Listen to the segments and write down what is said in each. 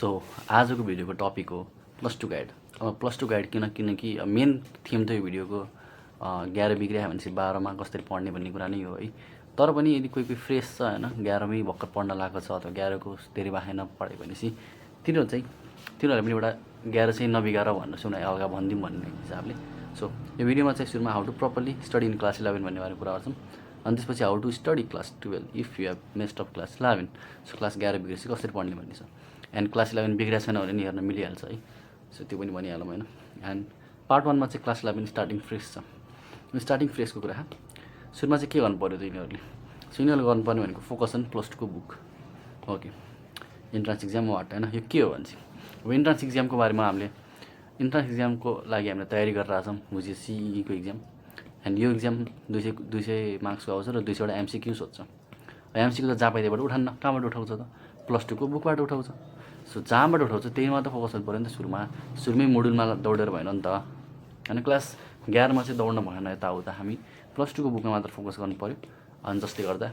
So आजको भिडियोको topic हो plus two guide. अब प्लस टू गाइड किनकि मेन थिम त यो भिडियोको 11 बिग्रियो भनेपछि 12मा कसरी पढ्ने भन्ने कुरा नै हो है। तर पनि यदि कोही फ्रेस छ होइन, 11मै भर्खर पढ्न लागेको छ अथवा 11को धेरै बाहेन पढ्यो भनेपछि तिनीहरूलाई पनि एउटा 11 चाहिँ नबिगार भनेर चाहिँ उनीहरू अगाडि भनिदिउँ भन्ने हिसाबले। सो यो भिडियोमा चाहिँ सुरुमा how to properly study in class 11 भन्ने बारे कुरा गर्छौँ। अनि त्यसपछि how to study class 12 if you have messed up class 11। So class 11 बिग्रेपछि कसरी पढ्ने भन्ने छ। एन्ड क्लास 11 बिग्रेको छैन भने नि हेर्न मिलिहाल्छ है। सो त्यो पनि भनिहालौँ होइन। एन्ड पार्ट 1मा चाहिँ क्लास 11 स्टार्टिङ फ्रेस छ। यो स्टार्टिङ फ्रेसको कुरा सुरुमा चाहिँ के गर्नु पऱ्यो त यिनीहरूले। सो यिनीहरूले गर्नुपर्ने भनेको फोकस अन प्लस 2को book. Okay, entrance exam what होइन, यो के हो भने चाहिँ अब इन्ट्रान्स इक्जामको बारेमा हामीले इन्ट्रान्स इक्जामको लागि हामीले तयारी गरेर आएको छौँ। बुझ्यो सिईको इक्जाम। एन्ड यो इक्जाम 200 मार्क्सको आउँछ र 200वटा एमसिक्यू सोध्छ। एमसिक्यू त जहाँ पाइदिएबाट उठान्न, कहाँबाट उठाउँछ त? प्लस 2को बुकबाट उठाउँछ। सो जहाँबाट उठाउँछ त्यहीमा त फोकस गर्नु पऱ्यो नि त। सुरुमै मोडुलमा दौडेर भएन नि त होइन। क्लास 11मा चाहिँ दौड्न भएन, यताउता हामी प्लस 2को बुकमा मात्र फोकस गर्नु पऱ्यो। अनि जसले गर्दा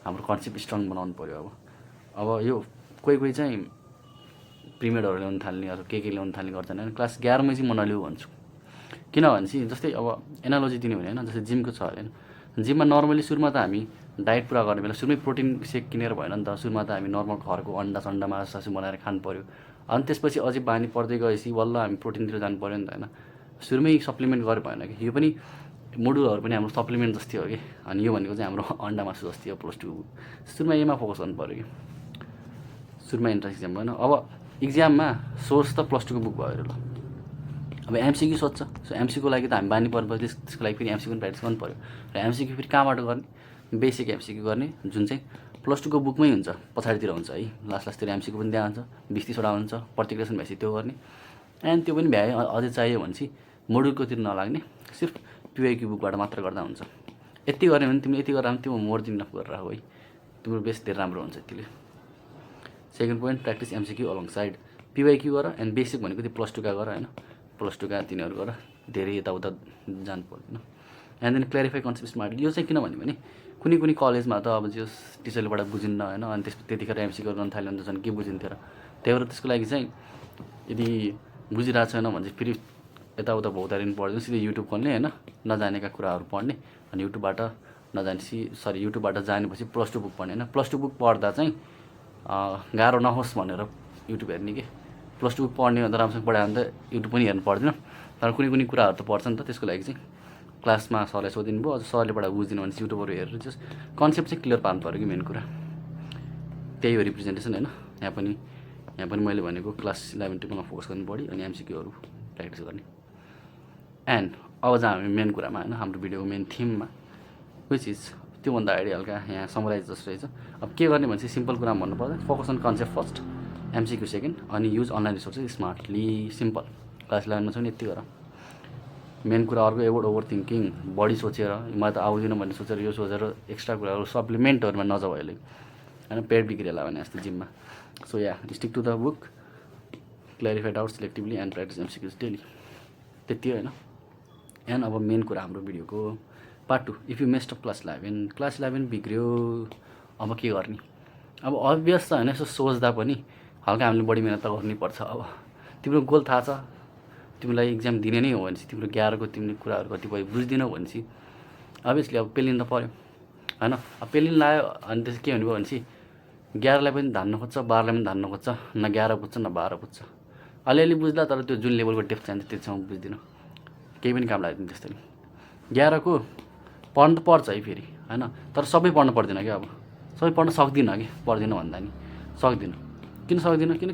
हाम्रो कन्सेप्ट स्ट्रङ बनाउनु पऱ्यो। अब यो कोही चाहिँ प्रिमेडहरू ल्याउनु थाल्ने अथवा के ल्याउनु थाल्ने गर्छन् होइन। क्लास 11मै चाहिँ म नलिउ भन्छु। किनभने चाहिँ जस्तै अब एनालोजी दिने भने होइन, जस्तै जिमको छ होइन। जिममा नर्मली सुरुमा त हामी डाइट पुरा गर्ने बेला सुरुमै प्रोटिन सेक किनेर भएन नि त। सुरुमा त हामी नर्मल घरको अन्डा मासु बनाएर खानु पऱ्यो। अनि त्यसपछि अझै बानी पर्दै गएपछि बल्ल हामी प्रोटिनतिर जानु पऱ्यो नि त होइन। सुरुमै सप्लिमेन्ट गरे भएन कि। यो पनि मोडुलहरू पनि हाम्रो सप्लिमेन्ट जस्तै हो कि। अनि यो भनेको चाहिँ हाम्रो अन्डा मासु जस्तै हो प्लस 2। सुरुमा यसमा फोकस गर्नु पऱ्यो कि। सुरुमा इन्ट्रान्स इक्जाम भएन। अब इक्जाममा सोर्स त प्लस 2को बुक भयो ल। अब एमसिक्यू सोध्छ। सो एमसिक्यूको लागि त हामी बानी पर्नु पऱ्यो। त्यसको लागि फेरि एमसिक्यू पनि प्र्याक्टिस गर्नु पऱ्यो। र एमसिक्यू फेरि कहाँबाट गर्ने? बेसिक एमसिक्यू गर्ने, जुन चाहिँ प्लस 2को बुकमै हुन्छ, पछाडितिर हुन्छ है। लास्टतिर एमसिक्यू पनि त्यहाँ हुन्छ, 20-30वटा हुन्छ। पर्टिकुलेसन भएपछि त्यो गर्ने। एन्ड त्यो पनि भ्याए अझै चाहियो भने चाहिँ मोडुलकोतिर नलाग्ने, सिर्फ पिवाइक्यू बुकबाट मात्र गर्दा हुन्छ। यति गर्ने भने तिमीले यति गरेर तिम्रो मोर दिन नफ गरेर हो है। तिम्रो बेस धेरै राम्रो हुन्छ यतिले। Second point, practice MCQ alongside. PYQ गर एन्ड बेसिक भनेको त्यो प्लस 2का गर होइन। प्लस 2का तिनीहरू गर, धेरै यताउता जानु पर्दैन। And then clarify concept smartly. यो चाहिँ किनभने भने कुनै कलेजमा त अब जो टिचरलेबाट बुझिन्न होइन। अनि त्यतिखेर एमसिक्यू गर्न थाल्यो भने त झन् के बुझिन्थ्यो र। त्यही भएर त्यसको लागि चाहिँ यदि बुझिरहेको छैन भने चाहिँ फेरि यताउता भौतारिनु पर्दैन। सिधै युट्युब खोल्ने होइन, नजानेका कुराहरू पढ्ने। अनि युट्युबबाट युट्युबबाट जानेपछि प्लस 2 बुक पढ्ने होइन। प्लस 2 बुक पढ्दा चाहिँ गाह्रो नहोस् भनेर युट्युब हेर्ने कि। प्लस 2 बुक पढ्ने भन्दा राम्रोसँग पढायो भने त युट्युब पनि हेर्नु पर्दैन। तर कुनै कुराहरू त पर्छ नि त। त्यसको लागि चाहिँ क्लासमा सरलाई सोधिदिनु भयो। अझ सरले पढाएको बुझिदिनु भने चाहिँ युट्युबहरू हेरेर जस्ट कन्सेप्ट चाहिँ क्लियर पार्नु पऱ्यो कि मेन कुरा। त्यही हो रिप्रेजेन्टेसन होइन। यहाँ पनि मैले भनेको क्लास 11-12मा फोकस गर्नु पऱ्यो। अनि एमसिक्यूहरू प्र्याक्टिस गर्ने। एन्ड अब जहाँ हामी मेन कुरामा होइन, हाम्रो भिडियोको मेन थिममा विच इज त्योभन्दा अगाडि हल्का यहाँ समराइज जस्तो रहेछ। अब के गर्ने भने चाहिँ सिम्पल कुरामा भन्नुपर्दा focus on concept first, MCQ second, अनि use online resources smartly. Simple. Class 11मा छ भने यति गर। मेन कुरा अर्को एभोइड ओभर थिङ्किङ। बढी सोचेर मलाई त आउँदैन भन्ने सोचेर यो सोचेर एक्स्ट्रा कुराहरू सप्लिमेन्टहरूमा नजाऊ अहिले होइन। पेट बिग्रिएला भने जस्तो जिममा। So yeah stick to the book, clarify doubt selectively and practice MCQs daily. त्यति होइन। एन्ड अब मेन कुरा हाम्रो भिडियोको part 2, if you messed up class 11। Class 11 बिग्रियो, अब के गर्ने? अब अभियस छ होइन। यसो सोच्दा पनि हल्का हामीले बढी मिहिनेत त गर्नैपर्छ। अब तिम्रो गोल थाहा छ, तिमीलाई इक्जाम दिने नै हो भने चाहिँ तिम्रो 11को तिमीले कुराहरू कतिपय बुझ्दिनौ भने चाहिँ अभियसली अब पेलिन त पऱ्यो होइन। अब पेलिन लायो अनि त्यसपछि के हुने भयो भने चाहिँ 11लाई पनि धान्न खोज्छ, 12लाई पनि धान्न खोज्छ। न 11 बुझ्छ न 12 बुझ्छ। अलिअलि बुझ्दा तर त्यो जुन लेभलको डेप्थ चाहिन्छ त्यतिसम्म बुझ्दिनँ। केही पनि काम लाग्दैन त्यस्तरी। 11को पढ्नु त पर्छ है फेरि होइन। तर सबै पढ्नु पर्दैन क्या। अब सबै पढ्न सक्दिनँ कि, पर्दिनँ भन्दा नि सक्दिनँ। किन सक्दिनँ? किन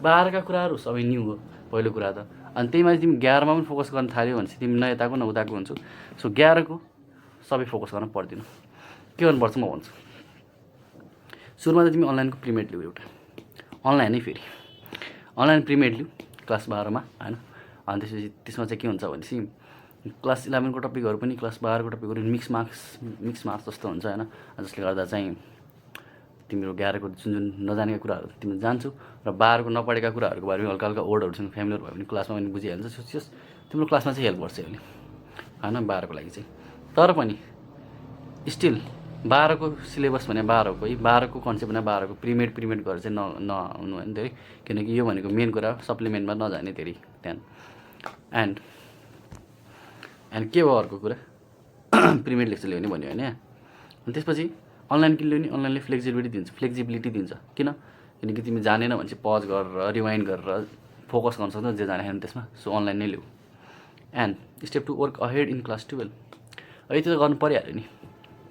12का कुराहरू सबै न्यू हो पहिलो कुरा त। अनि त्यही माथि तिमी 11मा पनि फोकस गर्न थाल्यो भने चाहिँ तिमी न यताको न उताको हुन्छौ। सो 11को सबै फोकस गर्न पर्दैन। के गर्नुपर्छ म भन्छु। सुरुमा त तिमी अनलाइनको प्रिमेड लिऊ एउटा। अनलाइनै फेरि अनलाइन प्रिमेड लिऊ क्लास 12मा होइन। अनि त्यसपछि त्यसमा चाहिँ के हुन्छ भने चाहिँ क्लास 11को टपिकहरू पनि क्लास 12को टपिकहरू मिक्स मार्क्स जस्तो हुन्छ होइन। जसले गर्दा चाहिँ तिम्रो 11को जुन नजानेका कुराहरू तिमीले जान्छौ र 12को नपढेका कुराहरूको बारेमा हल्का वर्डहरूसँग फ्यामिलियर भयो भने क्लासमा पनि बुझिहाल्छ। तिम्रो क्लासमा चाहिँ हेल्प गर्छ यसले होइन 12को लागि चाहिँ। तर पनि स्टिल 12 को सिलेबस भने 12 को है, 12 को कन्सेप्ट भने 12 को प्रिमेड गरेर चाहिँ नहुनु होइन धेरै, किनकि यो भनेको मेन कुरा सप्लिमेन्टमा नजाने धेरै त्यहाँ। एन्ड के भयो अर्को कुरा प्रिमेड लेक्चर ल्याउने भन्यो होइन। अनि त्यसपछि अनलाइन किन ल्याउने, अनलाइनले फ्लेक्जिबिलिटी दिन्छ किनकि तिमी जानेन भने चाहिँ पज गरेर रिवाइन्ड गरेर फोकस गर्न सक्छौ जे जानेन त्यसमा। सो अनलाइन नै ल्याऊ। And step 2 work ahead in class 12। यति त गर्नु परिहाल्यो नि।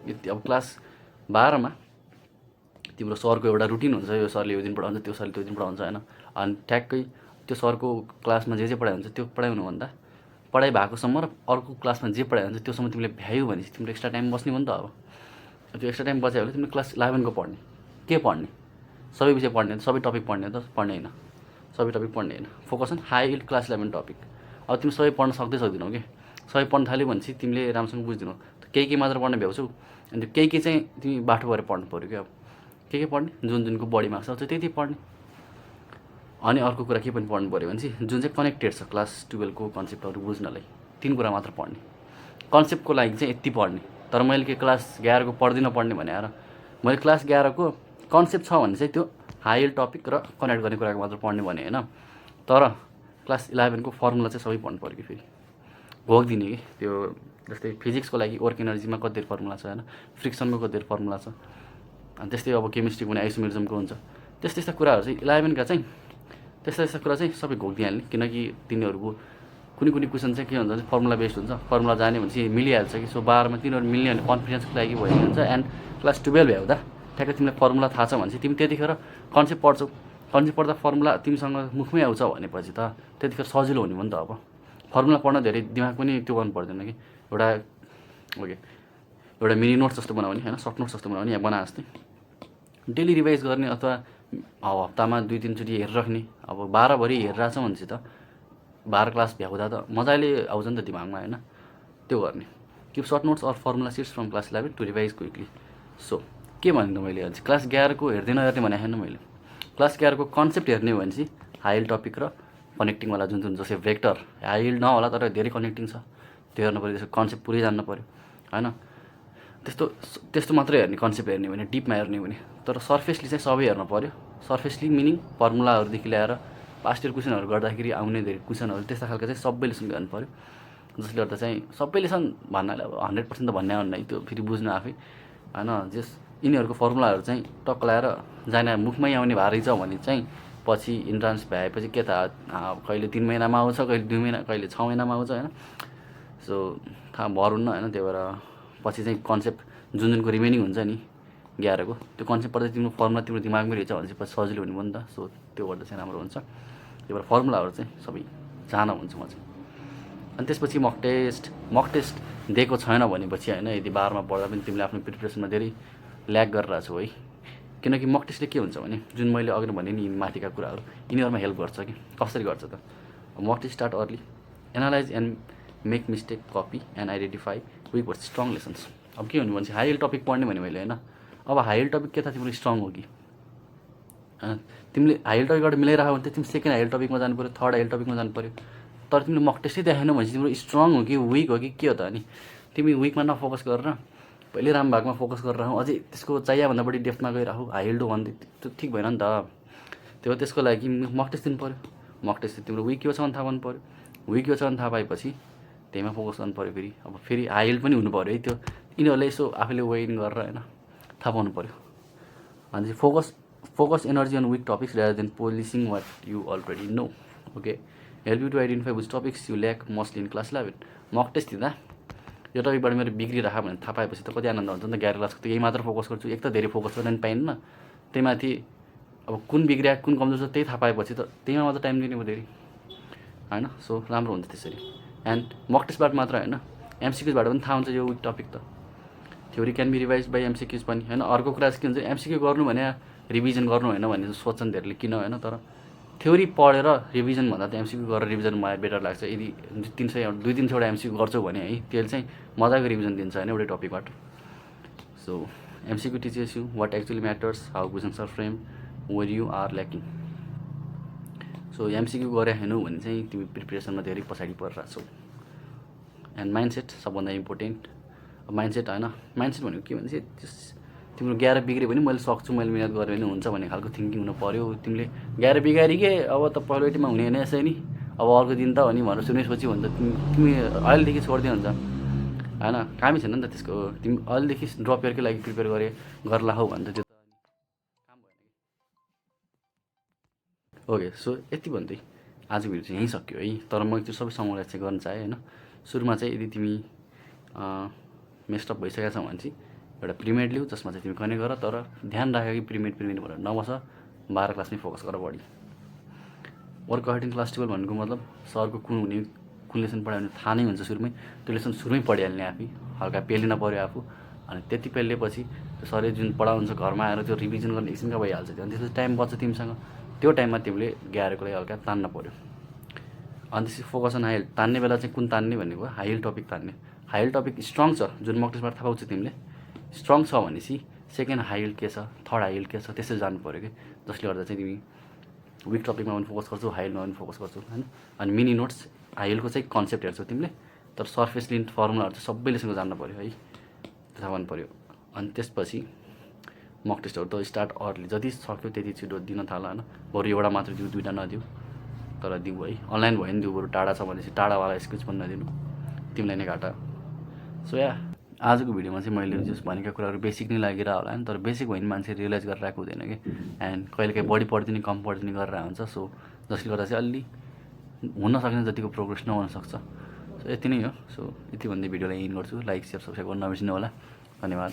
अब क्लास 12 मा तिम्रो सरको एउटा रुटिन हुन्छ, यो सरले यो दिन पढाउँछ, त्यो सरले त्यो दिन पढाउँछ होइन। अनि ठ्याक्कै त्यो सरको क्लासमा जे पढाइन्छ त्यो पढाउनुभन्दा पढाइ भएकोसम्म र अर्को क्लासमा जे पढाइन्छ त्योसम्म तिमीले भ्यायौ भनेपछि तिम्रो एक्स्ट्रा टाइम बस्ने हो नि त। अब त्यो एक्स्ट्रा टाइम बच्यो भने तिमीले क्लास 11 को पढ्ने, के पढ्ने, सबै विषय पढ्ने, सबै टपिक पढ्ने त पढ्ने होइन, सबै टपिक पढ्ने होइन। Focus on high yield class 11 topic. अब तिमी सबै पढ्न सक्दैनौ कि, सबै पढ्न थाल्यो भनेपछि तिमीले राम्रोसँग बुझ्दिनौ। केही मात्र पढ्ने भ्याउँछौ, अनि त्यो केही चाहिँ तिमी बाटो भएर पढ्नु पऱ्यो क्या। अब के पढ्ने, जुनको बढी मार्क्स आउँछ त्यति पढ्ने। अनि अर्को कुरा के पनि पढ्नु पऱ्यो भने चाहिँ जुन चाहिँ कनेक्टेड छ क्लास 12 को कन्सेप्टहरू बुझ्नलाई 3 कुरा मात्र पढ्ने। कन्सेप्टको लागि चाहिँ यति पढ्ने। तर मैले के क्लास 11 को पढ्दिनँ पढ्ने भनेर मैले क्लास 11 को कन्सेप्ट छ भने चाहिँ त्यो हाई यिल्ड टपिक र कनेक्ट गर्ने कुराको मात्र पढ्ने भने होइन। तर क्लास 11 को फर्मुला चाहिँ सबै पढ्नु पऱ्यो कि फेरि घोक दिने कि। त्यो जस्तै फिजिक्सको लागि वर्क एनर्जीमा कति फर्मुला छ होइन, फ्रिक्सनको कति फर्मुला छ, अनि त्यस्तै अब केमिस्ट्रीको पनि आइसोमेरिजमको हुन्छ। त्यस्ता कुराहरू चाहिँ 11 का चाहिँ त्यस्ता कुरा चाहिँ सबै घोक दिइहाल्ने। किनकि तिनीहरूको कुनै क्वेसन चाहिँ के हुन्छ भने फर्मुला बेस्ड हुन्छ, फर्मुला जाने भने चाहिँ मिलिहाल्छ कि। सो 12 मा तिनीहरू मिल्ने भने कन्फिडेन्सको लागि भइहाल्छ। एन्ड क्लास 12 भ्याउँदा ठ्याक्कै तिमीलाई फर्मुला थाहा छ भने चाहिँ तिमी त्यतिखेर कन्सेप्ट पढ्छौ। कन्सेप्ट पढ्दा फर्मुला तिमीसँग मुखमै आउँछ भनेपछि त त्यतिखेर सजिलो हुने हो नि त। अब फर्मुला पढ्न धेरै दिमाग पनि त्यो गर्नु पर्दैन कि। एउटा मिनी नोट्स जस्तो बनाउने होइन, सर्ट नोट्स जस्तो बनाउने, या बना जस्तै डेली रिभाइज गर्ने, अथवा अब हप्तामा 2-3 चोटि हेरिराख्ने। अब 12 भरि हेरिरहेछ भने चाहिँ त 12 क्लास भ्याउँदा त मजाले आउँछ नि त दिमागमा होइन। त्यो गर्ने। Keep short notes or formula sheets from class 11 to revise quickly. So के भनेको मैले अझै क्लास 11 को हेर्ने भने होइन मैले। क्लास 11 को कन्सेप्ट हेर्ने हो भने चाहिँ हाई यिल्ड टपिक र कनेक्टिङवाला जुन जस्तै भेक्टर हाई यिल्ड नहोला तर धेरै कनेक्टिङ छ त्यो हेर्नु पऱ्यो। त्यसको कन्सेप्ट पुरै जान्नु पऱ्यो होइन। त्यस्तो मात्रै हेर्ने, कन्सेप्ट हेर्ने भने, डिपमा हेर्ने भने। तर सर्फेसली चाहिँ सबै हेर्नु पऱ्यो। सर्फेसली मिनिङ फर्मुलाहरूदेखि ल्याएर पास्ट इयर क्वेसनहरू गर्दाखेरि आउने धेरै क्वेसनहरू त्यस्ता खालको चाहिँ सबै लेसन गर्नु पऱ्यो। जसले गर्दा चाहिँ सबै लेसन भन्नाले अब 100% त भन्ने नै त्यो फेरि बुझ्नु आफै होइन। यिनीहरूको फर्मुलाहरू चाहिँ टक्क लगाएर जाने मुखमै आउने भए रहेछ भने चाहिँ पछि इन्ट्रान्स भ्याएपछि के थाहा कहिले 3 महिनामा आउँछ, कहिले 2 महिना, कहिले 6 महिनामा आउँछ होइन। सो थाहा भर हुन्न होइन। त्यही भएर पछि चाहिँ कन्सेप्ट जुनको रिमेनिङ हुन्छ नि 11 को त्यो कन्सेप्ट पढ्दा तिम्रो फर्मुला तिम्रो दिमागमै रहेछ भने चाहिँ पछि सजिलो हुने भयो नि त। सो त्यो गर्दा चाहिँ राम्रो हुन्छ। त्यही भएर फर्मुलाहरू चाहिँ सबै जान हुन्छ म चाहिँ। अनि त्यसपछि मक टेस्ट दिएको छैन भनेपछि होइन, यदि 12 मा पढ्दा पनि तिमीले आफ्नो प्रिपरेसनमा धेरै ल्याग गरिरहेको छौ है। किनकि मक टेस्टले के हुन्छ भने जुन मैले अघि भने नि माथिका कुराहरू यिनीहरूमा हेल्प गर्छ कि। कसरी गर्छ त? Mock test start early, analyse and make mistake, copy and identify weak word strong lessons. अब के हुनु भने चाहिँ हाई यिल्ड टपिक पढ्ने भने मैले होइन। अब हाई यिल्ड टपिक के त तिम्रो स्ट्रङ हो कि तिमीले हाई यिल्ड टपिकबाट मिलाइरहेको भने तिमी सेकेन्ड हाई यिल्ड टपिकमा जानु पऱ्यो, थर्ड हाई यिल्ड टपिकमा जानु पऱ्यो। तर तिमीले मक टेस्टै देखाएन भने चाहिँ तिम्रो स्ट्रङ हो कि विक हो कि के हो त? अनि तिमी विकमा नफोकस गरेर पहिले राम्रो भागमा फोकस गरेर अझै त्यसको चाहिएभन्दा बढी डेप्थमा गइराखौ, हाई यिल्ड हो भन्दै त्यो ठिक भएन नि त। त्यो त्यसको लागि मक टेस्ट दिनु पऱ्यो। मक टेस्ट तिम्रो विक के छ भने थाहा पाउनु पऱ्यो। विक के छ भने थाहा पाएपछि त्यहीमा फोकस गर्नु पऱ्यो। फेरि अब फेरि हाई यिल्ड पनि हुनु पऱ्यो है। त्यो यिनीहरूले यसो आफूले वेइन गरेर होइन थाहा पाउनु पऱ्यो। अनि focus energy on weak topics rather than polishing what you already know. Okay, help you to identify which topics you lack mostly in class 11। Mock test दिँदा यो टपिकबाट मेरो बिग्रिरहेको भने थाहा पाएपछि त कति आनन्द हुन्छ नि त। 11 क्लासको त यही मात्र फोकस गर्छु, एक त धेरै फोकस गर्न पाइन्न, त्यही माथि अब कुन बिग्रिया कुन कमजोर छ त्यही थाहा पाएपछि त त्यहीमा मात्र टाइम दिने भयो धेरै होइन। सो राम्रो हुन्छ त्यसरी। एन्ड मक टेस्टबाट मात्र होइन, एमसिक्युजबाट पनि थाहा हुन्छ यो विक टपिक त। Theory can be revise by MCQs पनि होइन। अर्को कुरा चाहिँ के हुन्छ, एमसिक्यू गर्नु भने रिभिजन गर्नु होइन भने सोच्छन् धेरैले किन होइन। तर थ्योरी पढेर रिभिजन भन्दा त एमसिक्यू गरेर रिभिजन मलाई बेटर लाग्छ। यदि 2-300 एमसिक्यू गर्छौ भने है त्यसले चाहिँ मजाको रिभिजन दिन्छ होइन एउटै टपिकबाट। So MCQ teaches you what actually matters, how questions are frame, where you are lacking. So MCQ गरे हेर्नु भने चाहिँ तिमी प्रिपरेसनमा धेरै पछाडि परिरहेछौ। एन्ड माइन्डसेट सबभन्दा इम्पोर्टेन्ट। माइन्डसेट होइन। माइन्डसेट भनेको के भने चाहिँ तिम्रो 11 बिग्रियो भने मैले सक्छु, मैले मिहिनेत गरेँ भने हुन्छ भन्ने खालको थिङ्किङ हुनु पऱ्यो। तिमीले 11 बिगारिके अब त पहिलोचोटिमा हुने होइन यसै नि, अब अर्को दिन त हो नि भनेर सुनै सोच्यो भने त तिमी अहिलेदेखि छोडिदियो हुन्छ होइन, कामै छैन नि त त्यसको। तिमी अहिलेदेखि ड्रप इयरकै लागि प्रिपेयर गर्ला हौ भने त त्यो त काम भएन कि। ओके, सो यति भन्दै आजको भिडियो चाहिँ यहीँ सक्यो है। तर म त्यो सबै समराइज चाहिँ गर्न चाहेँ होइन। सुरुमा चाहिँ यदि तिमी मेस्टअप भइसकेको छौ भने चाहिँ एउटा प्रिमेड लिऊ, जसमा चाहिँ तिमी कनेक्ट गर, तर ध्यान राख कि प्रिमेड भनेर नबस, 12 क्लासमै फोकस गर बढी। वर्क हार्ड इन क्लास 12 भनेको मतलब सरको कुन लेसन पढायो भने थाहा नै हुन्छ सुरुमै, त्यो लेसन सुरुमै पढिहाल्ने आफै, हल्का पेलिन पऱ्यो आफू। अनि त्यति पेलिएपछि त्यो सरले जुन पढाउँछ घरमा आएर त्यो रिभिजन गर्ने एकछिनका भइहाल्छ त्यो। अनि त्यसपछि टाइम बच्छ तिमीसँग, त्यो टाइममा तिमीले ग्यारेको लागि हल्का तान्न पऱ्यो। अनि त्यसपछि फोकस अन हाई हिल। तान्ने बेला चाहिँ कुन तान्ने भन्ने भयो, हाई हिल टपिक तान्ने। हाई हिल टपिक स्ट्रङ छ, जुन मक टेस्टबाट थाहा पाउँछ तिमीले स्ट्रङ छ भनेपछि सेकेन्ड हाई हिल के छ, थर्ड हाई हिल के छ, त्यसरी जानु पऱ्यो कि। जसले गर्दा चाहिँ तिमी विक टपिकमा पनि फोकस गर्छौ, हाई हिलमा पनि फोकस गर्छौ होइन। अनि मिनी नोट्स हाई हिलको चाहिँ कन्सेप्ट हेर्छौ तिमीले, तर सर्फेस लिन्ट फर्मुलाहरू चाहिँ सबै लेसनको जान्नु पऱ्यो है, थाहा पाउनु पऱ्यो। अनि त्यसपछि मक टेस्टहरू त स्टार्ट अर्ली, जति सक्यो त्यति छिटो दिन थाल होइन। बरु एउटा मात्र दिऊ, 2टा नदिऊ, तर दिऊ है। अनलाइन भयो नि दिऊ, बरु टाढा छ भनेपछि टाढावाला स्केच पनि नदिनु, तिमीलाई नै घाटा। सो आजको भिडियोमा चाहिँ मैले जस भनेका कुराहरू बेसिक नै लागिरह होला नि, तर बेसिक भयो भने मान्छे रियलाइज गरेर आएको हुँदैन कि। एन्ड कहिलेकाहीँ बढी पढिदिने कम पढिदिने गरेर हुन्छ। सो जसले गर्दा चाहिँ अलि हुन सक्ने जतिको प्रोग्रेस नहुन सक्छ। सो यति नै हो। सो यति भन्दै भिडियोलाई एन्ड गर्छु। लाइक, सेयर, सब्सक्राइब गर्न नबिर्सिनु होला। धन्यवाद।